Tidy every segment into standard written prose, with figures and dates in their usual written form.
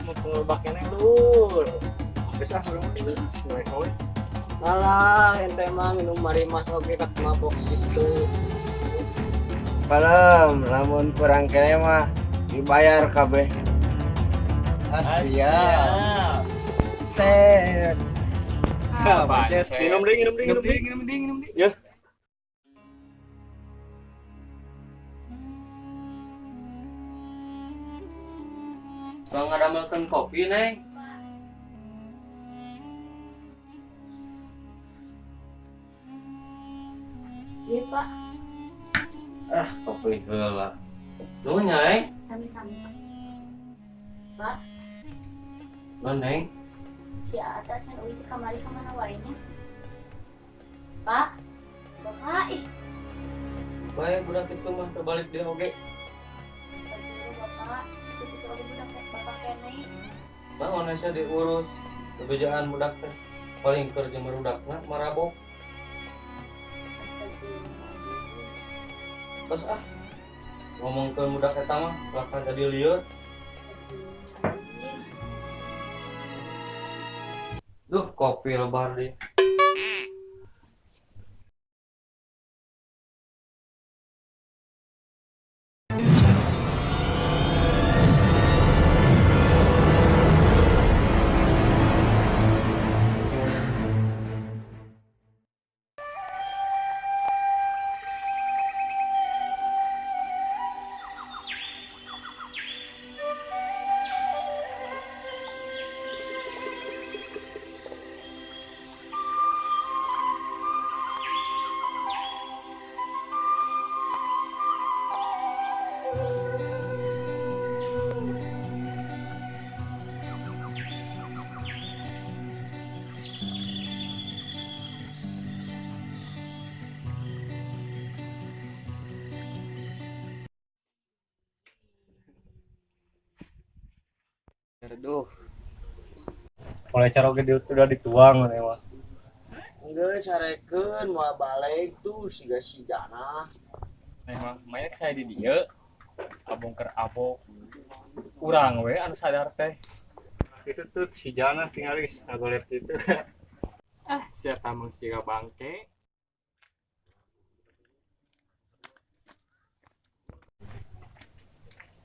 Mau pengelbaknya neng lur. Bisa orang dulu. Noy. Alah, ente mah minum mari mas oke kat mabok gitu. Kalem, lamun kurang kene mah dibayar kabeh. Asia. Set. Minum ding. Ya. Bang ngadamelkeun kopi, Neng. Iya pak, Kopi heula. Nu Neng? sami-sami pak. Pak, Nu Neng? si Ata can uwi teh kamari kemana wainya? Pak, bapak Bae budak itu mah terbalik dia oge. astagfirullah bapak, itu kita udah budak bapak kene. Naon asa diurus kebejaan budak teh. Paling keur jeung barudakna marabok. Astagfirullahaladzim. Terus ngomongkeun budak eta mah bakal jadi lieur. Astagfirullahaladzim. Duh, kopi lebar deh. Aduh, Mulai cara oge udah dituang nih mah. enggak sarekeun moal balik tuh siga-sigana. Memang banyak saya di dia. Abong ker abok. Urang we anu sadar teh. Itu tuh si Jana tinggal geus ngagoler gitu. Sia tamang siga bangke.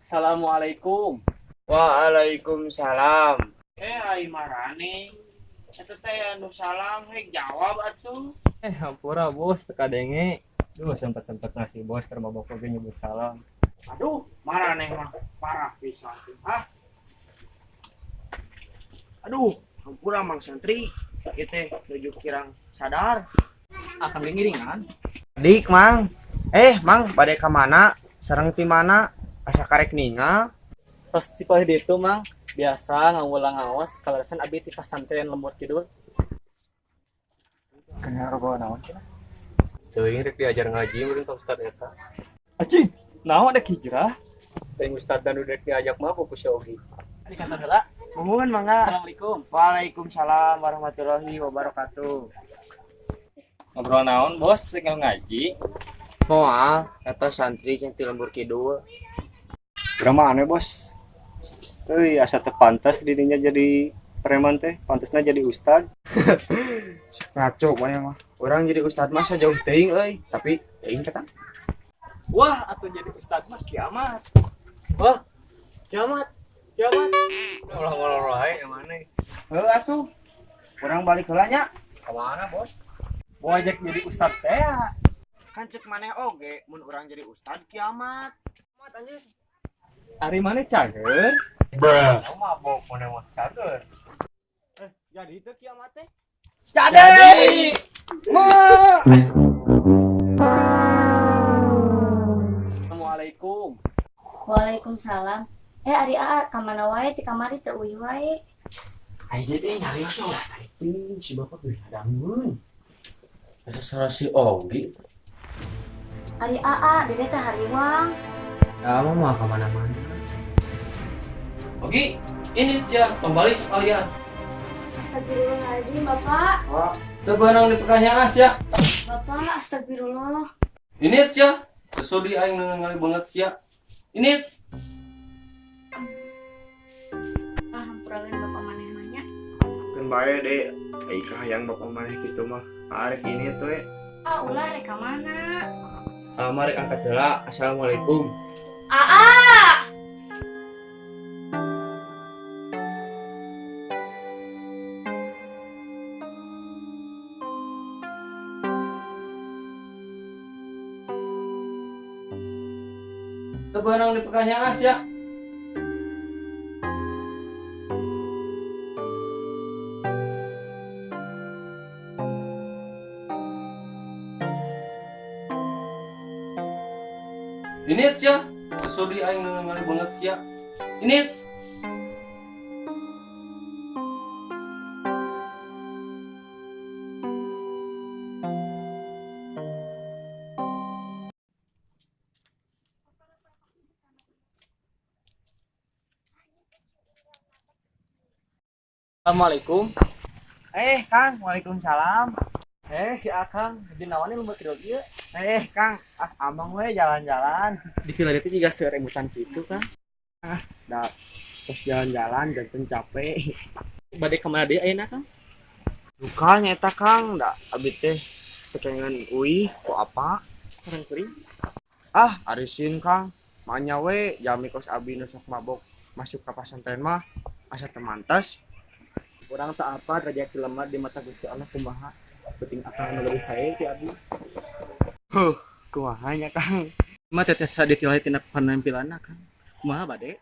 Assalamualaikum. Waalaikumsalam. Ai marane eta teh anu salam hek jawab atuh. Hampura bos teka denge. Duh sempet ngasih bos keur mabok oge nyebut salam. Aduh, marane mah parah pisan. Aduh, hampura Mang Santri ieu teh nuju kirang sadar. Akan ngiringan. Dik, Mang. Mang, bade ka mana? Sareng ti mana? Asa karek ningal. Terus tipe itu mang biasa ngulang awas kalarasan abi ti pesantren Lembur Kidul. Kenapa bawa naon cenah? Teuing rek diajar ngaji meureun ka ustad eta. Acing, naon ada hijrah? Teuing ustad dan udah diajak mabok ku si Ogi. Di kantor heula. Nuhun, Mangga. Assalamualaikum. Waalaikumsalam warahmatullahi wabarakatuh. Ngobrol naon, Bos? Tinggal ngaji. Moal eta santri yang ti Lembur Kidul. Berapa aneh bos? Euy, asa teu pantes dirinya jadi preman teh, pantesna jadi ustad. Ngaco mana mah. Orang jadi ustad mah jauh teuing euy, tapi teuing kata. Wah, atuh jadi ustad mah kiamat. Wah, kiamat. Kiamat. Ngolong-ngolong wae emane. Heuh atuh. Urang balik heula nya. Ka mana, Bos? Mau ajak jadi ustad teh. Kan cek maneh oge mun urang jadi ustad kiamat. Kiamat anjir. Ari mana cager? Kamu mabok mana mah cager. Jadi itu kiamat teh. Jadi. Assalamualaikum. Waalaikumsalam. Ari ka mana wae ti kamari teu uwi wae. Ai dia teh nyarios lah tadi si bapak geus hadangeun. Asa salah si Ogi. Ari dede teh hariwang. Kamu mah ka mana-mana. Ogi, ini aja kembali sekalian. Astagfirullahaladzim bapak. Oh, Tebarang di pertanyaan ya. Bapak, astagfirullah. Ini ya. Sesudi aing ngali banget sia. Ini Ah, hampurakeun bapak maneh nanya. Kan bae deh. Aika yang bapak maneh kitu mah. Arek ini tuh Ah, ulah rek ka mana? mari angkat heula. Assalamualaikum. Ah! tebarang di pertanyaan ya. Ini ya. Sesudi aing ngali banget sia. Ini Assalamualaikum. Kang, waalaikumsalam. Si Akang, di nawannya lu tidur ieu. Kang, abang we jalan-jalan. Di villa itu juga serebutan gitu kan. Dah, terus jalan-jalan janten capek. Bade kemana dia ayeuna Kang? Dukanya eta Kang, dah abi teh kepengen uih ku apa? Orang kuring. Arisin Kang. Manya we jami kos abi nu sok mabok masuk ke pesantren mah asa temantes. Orang tak apa derajat jelema di mata Gusti Allah kumaha. Penting Akang nu leuwih sae ti abi. Kumahanya Kang. Mah tetes ditilahi tina penampilanna Kang. Kumaha bade?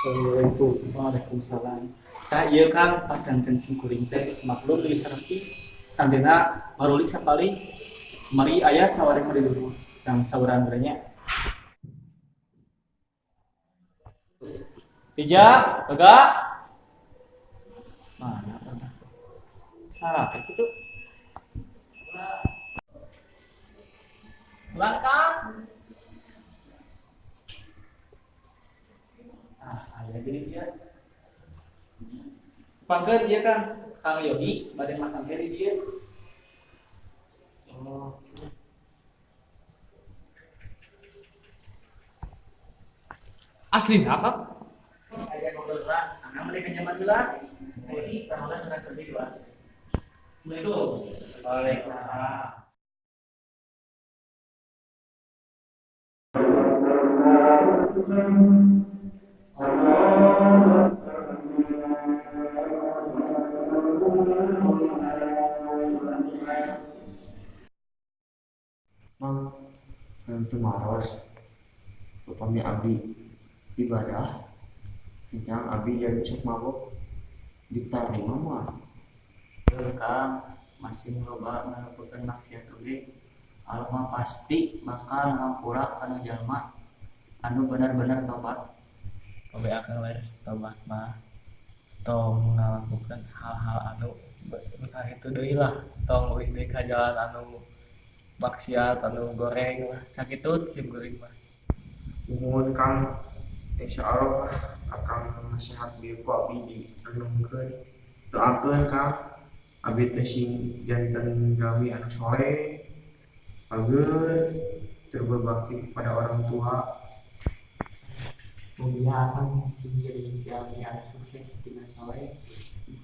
Assalamualaikum. Waalaikumsalam. Kak, ieu Kang pas danten simkuring teh maklum deui sarepi. Santina maruli sapali. Mari aya sawareng di dulu. Kang saurang berenya. Tija, Baga. Mana pernah? Salah gitu. Ulang Kang. Ayah jadi dia. pangkat dia kan. Kang Yogi, badan masang heri dia. Oh. Asli apa? Saya ngobrol lah, anak mereka zaman dulu. Jadi, tahulah sedang sedih lah. Assalamualaikum. Waalaikumsalam. Mang, nanti maros. Upami abdi ibadah, yang abdi jadi sok mabok diterima mah. Kang masih nyoba ngelakukan maksiat oge Allah mah pasti bakal ngampura kana jalma anu benar-benar tobat. Oke, akan les tobat mah. Tong ngalakukan hal-hal anu bekah itu deui lah. Tong leuwih deui ka jalan anu maksiat anu goreng lah. Sakitu sim goreng mah. Mohon Kang, insya Allah akan nasihat di ku abdi direnungkeun. Doakeun Kang, abdi teh sing janten jami anu soleh, ageun berbakti kepada orang tua. Mulia akan masih jadi jami anu sukses dina soleh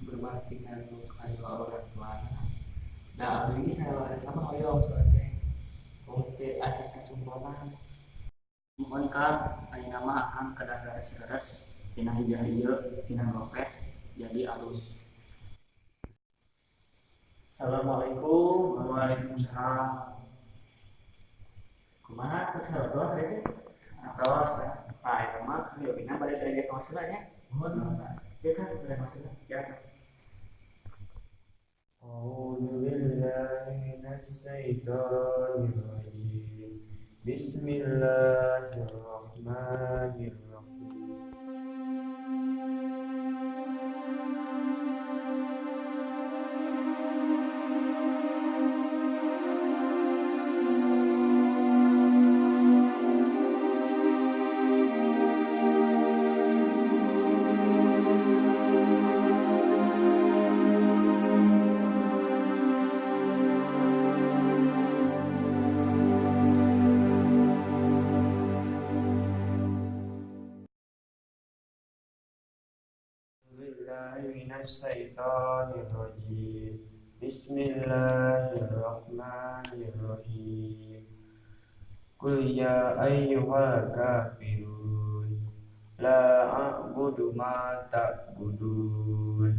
berbakti kanu orang tua. Da abdi sareng sama hoyong soalnya. Oke, ada kacumponan. Mohon Kang, ayeuna mah akan kedah deres-deres tina hijrah ieu tina ngopet jadi alus. Assalamualaikum. Waalaikumsalam. Kumaha kesel doang teh? Atos ya. Pak, itu mah yogina balik derajat masalahnya. Mohon ya kan udah masalah. Ya. الشيطان الرجيم بسم الله الرحمن الرحيم بالله من الشيطان الرجيم بسم الله الرحمن الرحيم قل يا أيها الكافرون لا أعبد ما تعبدون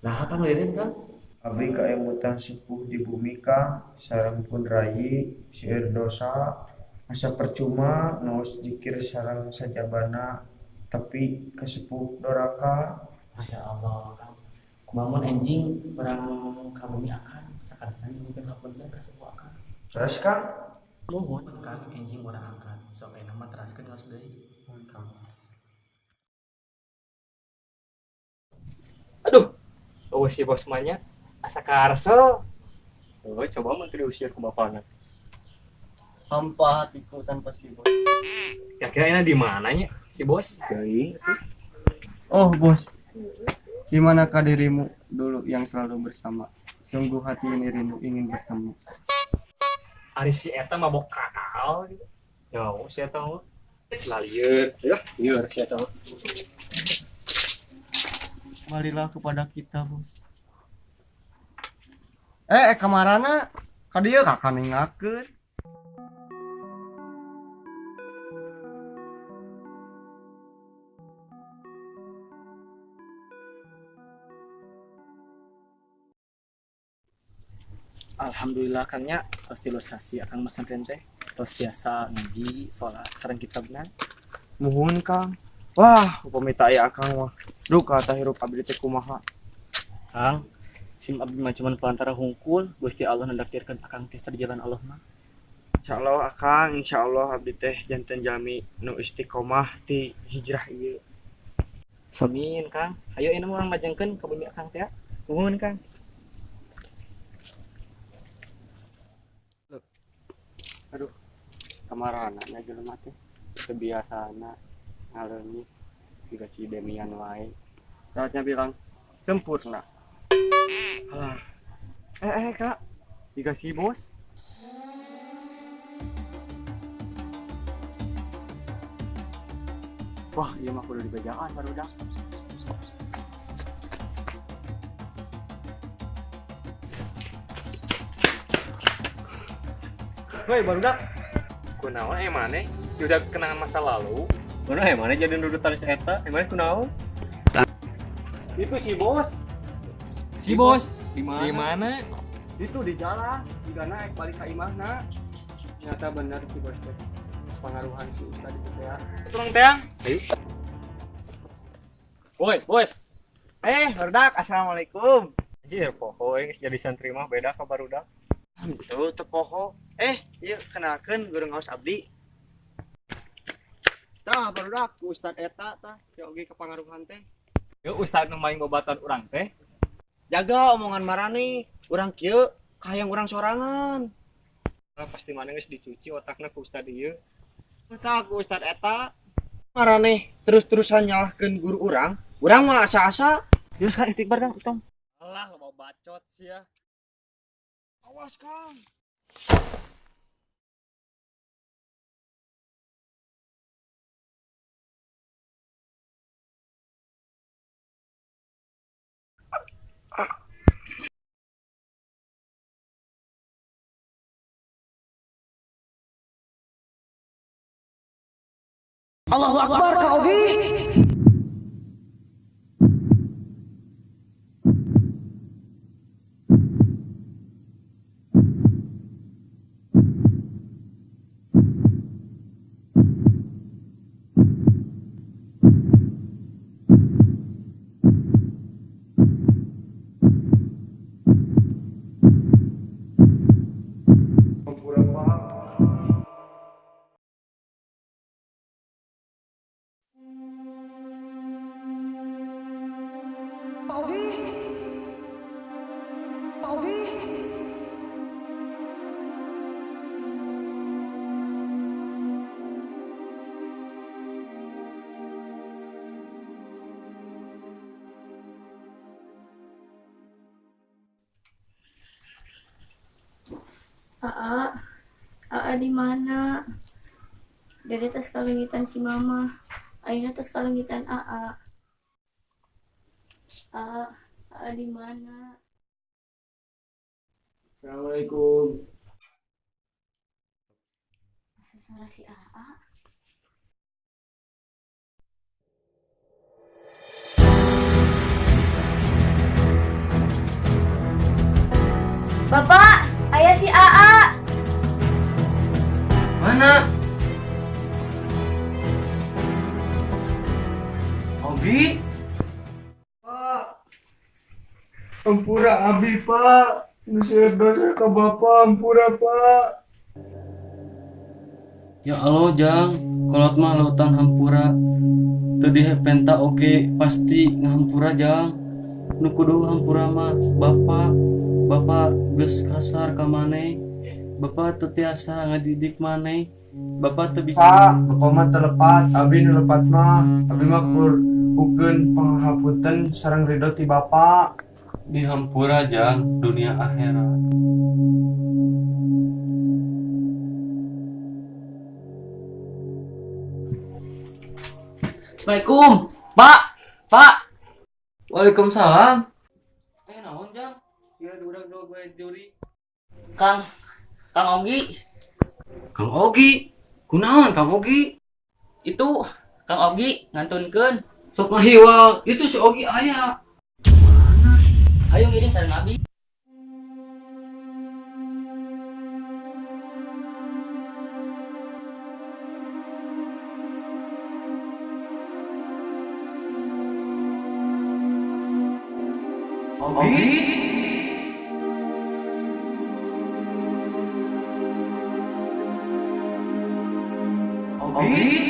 Nah, Kang lirin Kang. Abdi kaemutan sepuh di bumi Kang sareng pun rayi seueur dosa asa percuma ngaos zikir sareng sajabana tapi kesepuh doraka. Masya Allah, Kang. Kumamun anjing orang kabumi akan sakadana mungkin lapunten ka sebuah akan. Terus Kang Mohon Kang anjing orang angkat. Sok aya nama teraskeun ngaos deui. Aduh, si bos manya asa karso. Oh, coba menteri usir ke bapaknya. Hampa hatiku tanpa si bos. Kira-kira di mananya si bos? Jadi, Oh bos, gimanakah dirimu dulu yang selalu bersama? Sungguh hati ini rindu ingin bertemu. Ari si eta mabok kakal gitu. Yo, si eta mah lalieur. Ya, lieur si eta mah. Marilah kepada kita bos. Kamarana, kadieu kakak ningakeun. Alhamdulillah Kangnya tos sasi akang pesantren teh tos tiasa ngaji salat sareng kitabna. Muhun Kang. Wah, upami teu aya akang mah. Duh kata hirup abdi teh kumaha. Kang, sim abdi mah cuman pelantara hungkul, Gusti Allah nandaktirkeun akang teh di jalan Allah mah. Insyaallah akang, insyaallah abdi teh janten jalmi nu istiqomah di hijrah ieu. Amin Kang. Hayo ini urang majengkeun ka bumi akang teh. Muhun Kang. aduh, kamarana na jelema teh kebiasaana ngaleungit juga si Demian wae. Saatnya bilang sempurna. Alah. Kak. Jika si bos wah, iya mah kudu dibajaan barudak. Woi, barudak. Kunaon maneh? Udah kenangan masa lalu. Mana mana jadi nudutan si eta? Emangnya kunaon? Itu si bos. Si bos, Di di mana? Itu di jalan, juga naik balik ka imahna. Nyata bener si bos teh. Pengaruhan si Ustad itu teh. Turang teang. Ayo. Woi, bos. Barudak, assalamualaikum. Anjir, poho geus jadi santri mah beda ka barudak. Betul teu poho. Ieu kenalkeun guru ngaos abdi. Tah barudak ku Ustad eta tah, teh oge kepangaruhan teh. Yuk ustad nu main babatan urang teh. Jaga omongan marani, urang kieu kahayang urang sorangan. Nah, pasti mana geus dicuci otakna ku ustad ieu. Tah ku Ustad eta marane terus-terusan nyalahkeun guru urang mah asa-asa. Yus Kang istighfar Kang, tong. Alah, mau bacot sih ya. Awas Kang. Allahu Akbar Kak Ogi. Aa, Aa di mana? Dari atas kalengitan si mama, ayeuna atas kalengitan Aa. Aa di mana? Assalamualaikum. Masa suara si Aa? Bapak, ayah si Aa. Mana? Abi? Pak. Ampura Abi, Pak. Nusir dosa ke Bapak, ampura, Pak. Ya Allah jang, kolot mah lautan hampura. Tadi penta oge pasti ngahampura jang. Nu kudu hampura mah Bapak geus kasar ka maneh. Bapak teu tiasa ngadidik maneh. Bapak teu bisa. Pak, Bapak mah telepat, Abi nu lepat mah. Abi mah kur bukeun panghapunten sareng ridho ti Bapak. Di hampura jang dunia akhirat. Assalamualaikum, Pak. Pak. Waalaikumsalam. Naon jang? Ya udah gue juri. Kang Ogi. Kang Ogi. Kunaon Kang Ogi? Itu Kang Ogi ngantunkeun. Sok ngahiwal. Itu si Ogi aya. Mana? Ayo ngiring sareng Abi. Abi? Abi?